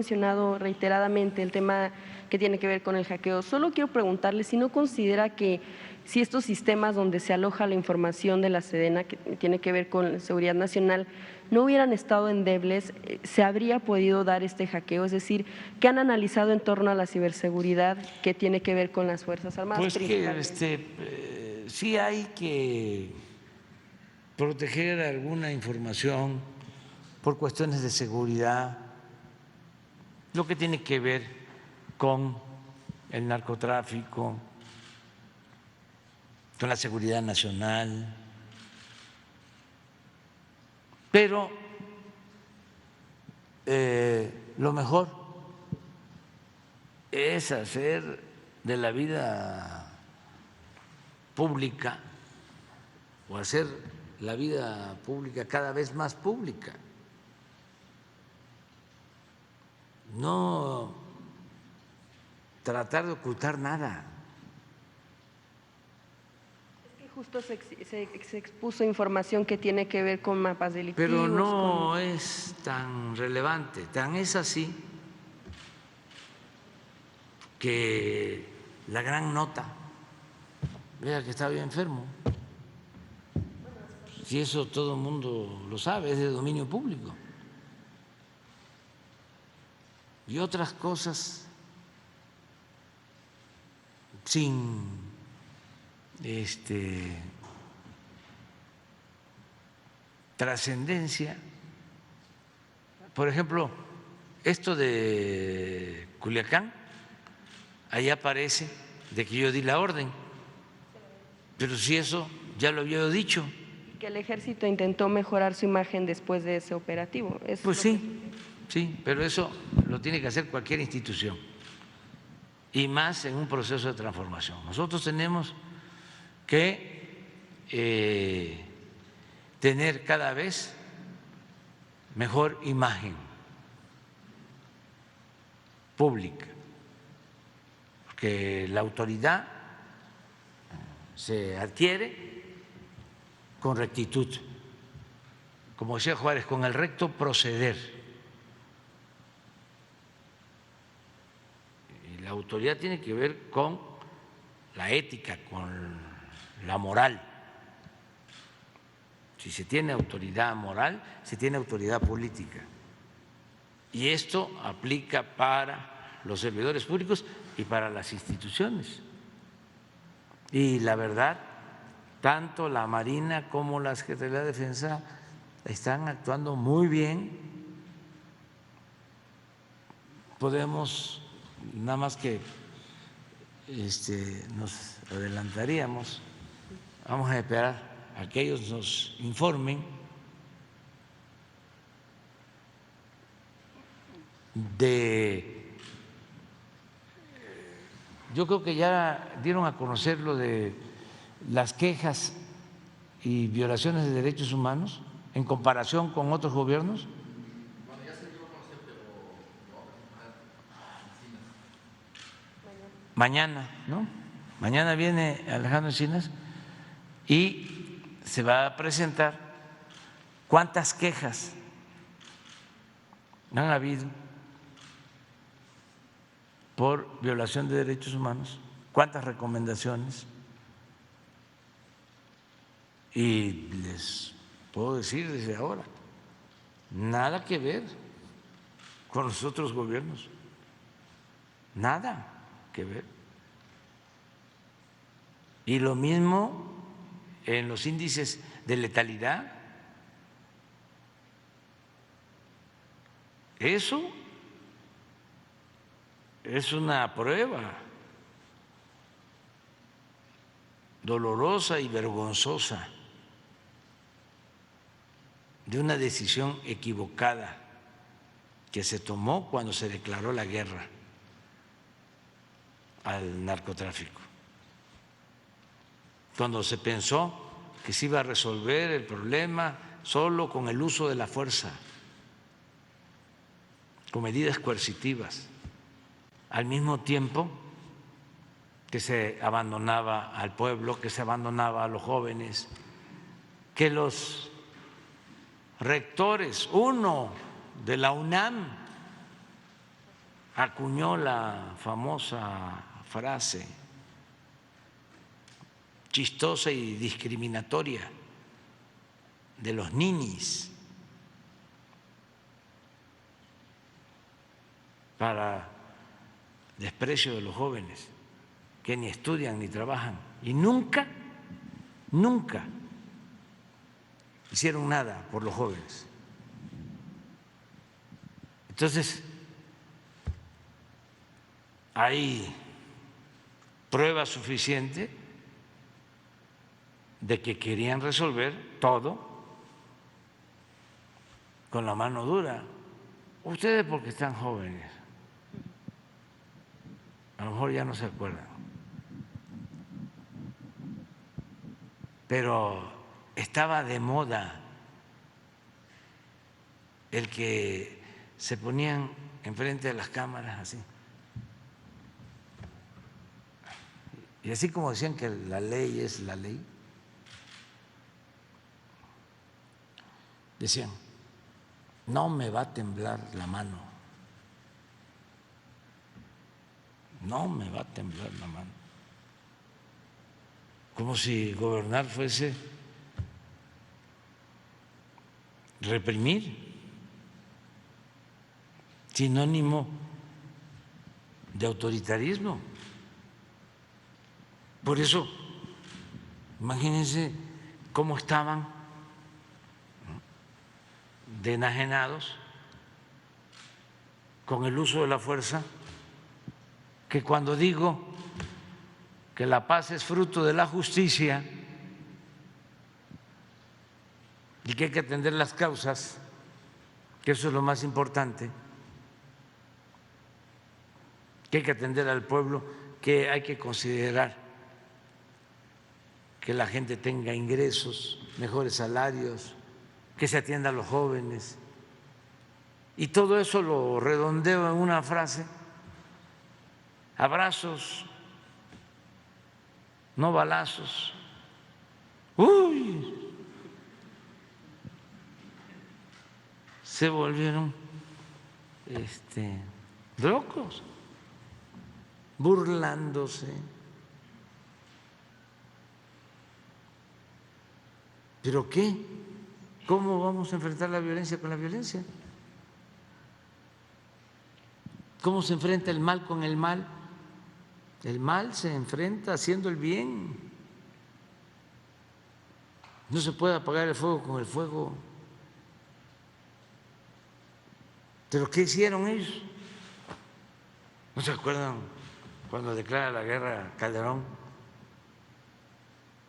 mencionado reiteradamente el tema que tiene que ver con el hackeo. Solo quiero preguntarle si no considera que si estos sistemas donde se aloja la información de la Sedena, que tiene que ver con seguridad nacional, no hubieran estado endebles, ¿se habría podido dar este hackeo? Es decir, ¿qué han analizado en torno a la ciberseguridad que tiene que ver con las Fuerzas Armadas? Pues que sí hay que proteger alguna información por cuestiones de seguridad, lo que tiene que ver con el narcotráfico, con la seguridad nacional, pero lo mejor es hacer de la vida pública o hacer la vida pública cada vez más pública. No tratar de ocultar nada. Es que justo se expuso información que tiene que ver con mapas delictivos. Pero no es tan relevante, tan es así que la gran nota, vea que estaba bien enfermo, si eso todo el mundo lo sabe, es de dominio público. Y otras cosas sin trascendencia. Por ejemplo, esto de Culiacán, ahí aparece de que yo di la orden, pero si eso ya lo había dicho. Que el ejército intentó mejorar su imagen después de ese operativo. Pues sí, pero eso lo tiene que hacer cualquier institución y más en un proceso de transformación. Nosotros tenemos que tener cada vez mejor imagen pública, porque la autoridad se adquiere con rectitud, como decía Juárez, con el recto proceder. Y la autoridad tiene que ver con la ética, con la moral. Si se tiene autoridad moral, se tiene autoridad política. Y esto aplica para los servidores públicos y para las instituciones. Y la verdad, tanto la Marina como la Secretaría de Defensa están actuando muy bien. Podemos, nada más que nos adelantaríamos, vamos a esperar a que ellos nos informen yo creo que ya dieron a conocer lo de las quejas y violaciones de derechos humanos en comparación con otros gobiernos. Bueno, ya se dio a conocer, pero Mañana, ¿no? Mañana viene Alejandro Encinas y se va a presentar cuántas quejas han habido por violación de derechos humanos, cuántas recomendaciones. Y les puedo decir desde ahora, nada que ver con los otros gobiernos, nada que ver. Y lo mismo en los índices de letalidad. Eso es una prueba dolorosa y vergonzosa de una decisión equivocada que se tomó cuando se declaró la guerra al narcotráfico, cuando se pensó que se iba a resolver el problema solo con el uso de la fuerza, con medidas coercitivas, al mismo tiempo que se abandonaba al pueblo, que se abandonaba a los jóvenes, que los rectores, uno de la UNAM acuñó la famosa frase chistosa y discriminatoria de los ninis para desprecio de los jóvenes que ni estudian ni trabajan y nunca hicieron nada por los jóvenes. Entonces, hay prueba suficiente de que querían resolver todo con la mano dura. Ustedes porque están jóvenes, a lo mejor ya no se acuerdan, pero estaba de moda el que se ponían enfrente de las cámaras así. Y así como decían que la ley es la ley, decían, no me va a temblar la mano, no me va a temblar la mano, como si gobernar fuese reprimir, sinónimo de autoritarismo. Por eso, imagínense cómo estaban de enajenados con el uso de la fuerza, que cuando digo que la paz es fruto de la justicia y que hay que atender las causas, que eso es lo más importante, que hay que atender al pueblo, que hay que considerar que la gente tenga ingresos, mejores salarios, que se atienda a los jóvenes. Y todo eso lo redondeo en una frase: abrazos, no balazos. ¡Uy! Se volvieron locos, burlándose. ¿Pero qué? ¿Cómo vamos a enfrentar la violencia con la violencia? ¿Cómo se enfrenta el mal con el mal? El mal se enfrenta haciendo el bien. No se puede apagar el fuego con el fuego. ¿Pero qué hicieron ellos? ¿No se acuerdan cuando declara la guerra Calderón?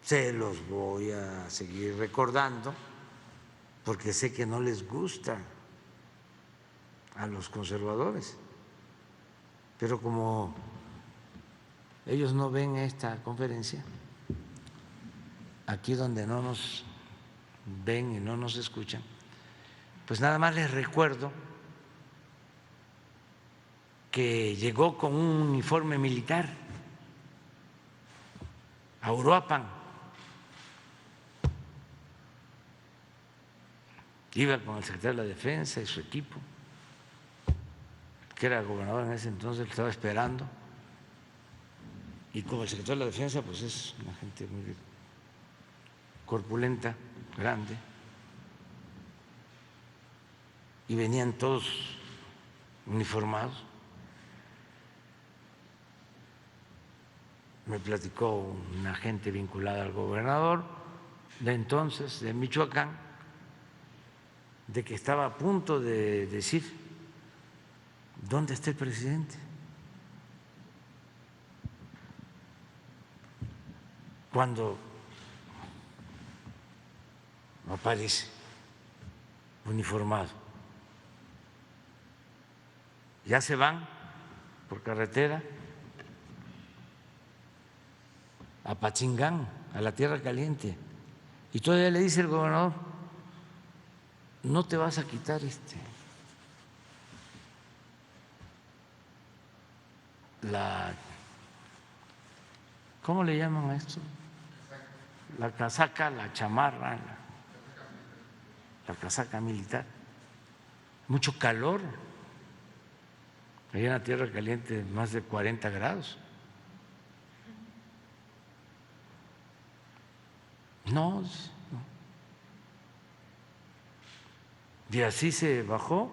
Se los voy a seguir recordando porque sé que no les gusta a los conservadores, pero como ellos no ven esta conferencia, aquí donde no nos ven y no nos escuchan, pues nada más les recuerdo que llegó con un uniforme militar a Uruapan. Iba con el secretario de la Defensa y su equipo, que era gobernador en ese entonces, que estaba esperando. Y como el secretario de la Defensa, pues es una gente muy corpulenta, grande, y venían todos uniformados. Me platicó una gente vinculada al gobernador de entonces, de Michoacán, de que estaba a punto de decir: ¿dónde está el presidente? Cuando aparece uniformado. Ya se van por carretera a Pachingán, a la Tierra Caliente, y todavía le dice el gobernador: no te vas a quitar ¿cómo le llaman a esto? La casaca, la chamarra, la casaca militar. Mucho calor. Allá en la Tierra Caliente más de 40 grados. No, no. Y así se bajó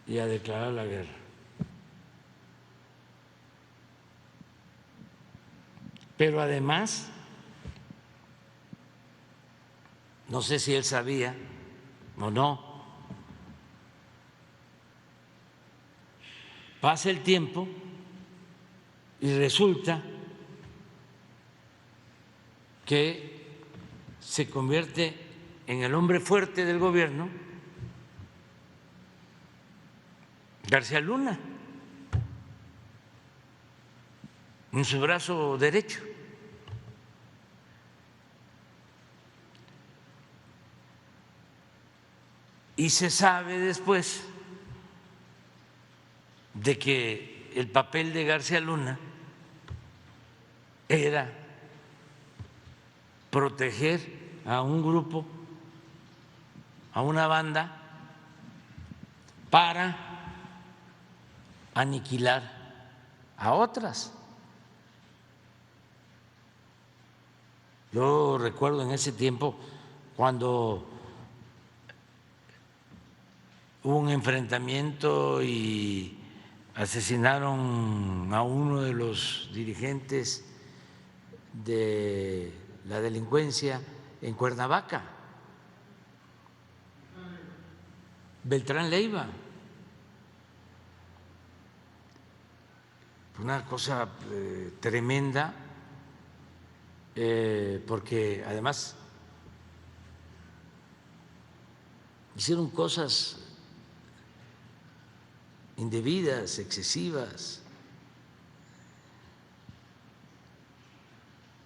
y a declarar la guerra. Pero además, no sé si él sabía o no, pasa el tiempo y resulta que se convierte en el hombre fuerte del gobierno García Luna, en su brazo derecho. Y se sabe después de que el papel de García Luna era proteger a un grupo, a una banda, para aniquilar a otras. Yo recuerdo en ese tiempo cuando hubo un enfrentamiento y asesinaron a uno de los dirigentes de la delincuencia en Cuernavaca, Beltrán Leiva. Una cosa tremenda, porque además hicieron cosas indebidas, excesivas,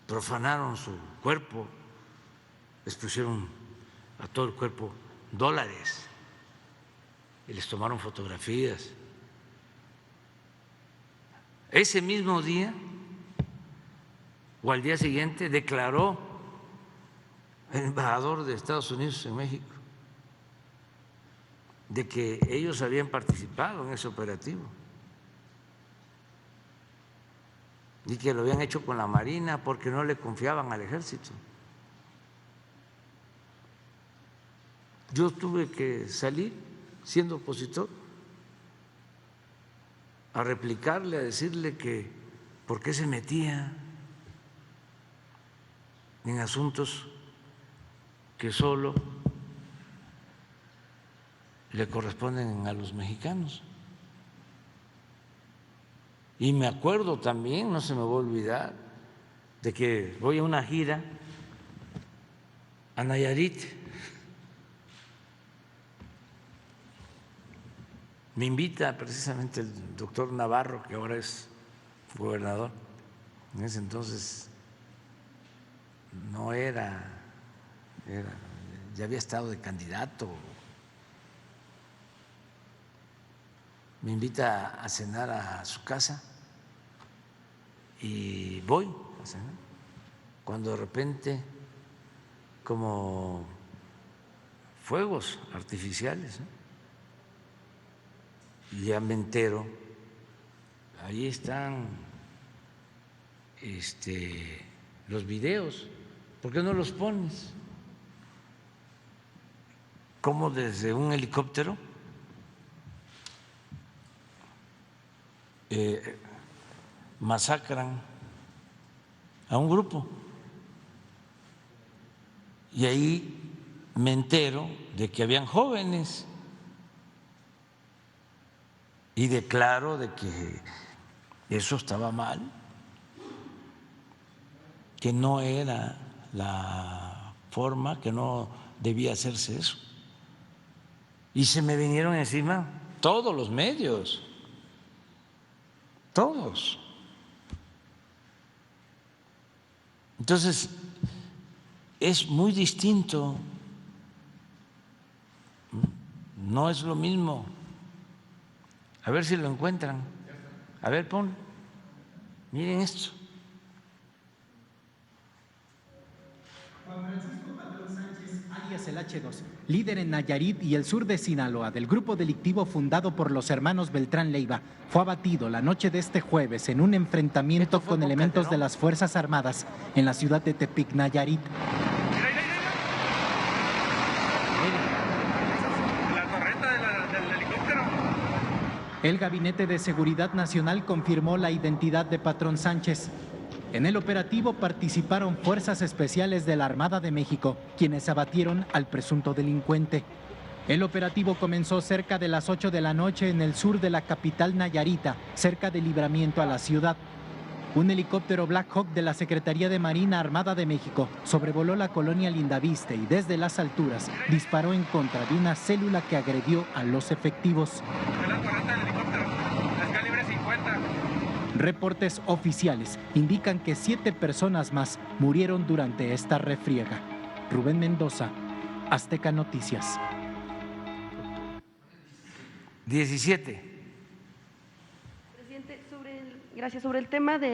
profanaron su cuerpo, les pusieron a todo el cuerpo dólares y les tomaron fotografías. Ese mismo día o al día siguiente declaró el embajador de Estados Unidos en México de que ellos habían participado en ese operativo y que lo habían hecho con la Marina porque no le confiaban al ejército. Yo tuve que salir, siendo opositor, a replicarle, a decirle que por qué se metía en asuntos que solo le corresponden a los mexicanos. Y me acuerdo también, no se me va a olvidar, de que voy a una gira a Nayarit. Me invita precisamente el doctor Navarro, que ahora es gobernador. En ese entonces no era, ya había estado de candidato. Me invita a cenar a su casa y voy a cenar, cuando de repente, como fuegos artificiales, ¿no? Y ya me entero, ahí están los videos, ¿por qué no los pones? Cómo desde un helicóptero masacran a un grupo. Y ahí me entero de que habían jóvenes y declaro de que eso estaba mal, que no era la forma, que no debía hacerse eso. Y se me vinieron encima todos los medios, todos. Entonces, es muy distinto, no es lo mismo. A ver si lo encuentran. A ver, pon. Miren esto. Juan Francisco Patrón Sánchez, alias el H12, líder en Nayarit y el sur de Sinaloa del grupo delictivo fundado por los hermanos Beltrán Leiva, fue abatido la noche de este jueves en un enfrentamiento con elementos de las Fuerzas Armadas en la ciudad de Tepic, Nayarit. La torreta del helicóptero. El Gabinete de Seguridad Nacional confirmó la identidad de Patrón Sánchez. En el operativo participaron fuerzas especiales de la Armada de México, quienes abatieron al presunto delincuente. El operativo comenzó cerca de las 8 de la noche en el sur de la capital nayarita, cerca del libramiento a la ciudad. Un helicóptero Black Hawk de la Secretaría de Marina Armada de México sobrevoló la colonia Lindaviste y desde las alturas disparó en contra de una célula que agredió a los efectivos. La torreta del helicóptero. Es calibre 50. Reportes oficiales indican que 7 personas más murieron durante esta refriega. Rubén Mendoza, Azteca Noticias. 17. Presidente, sobre el tema de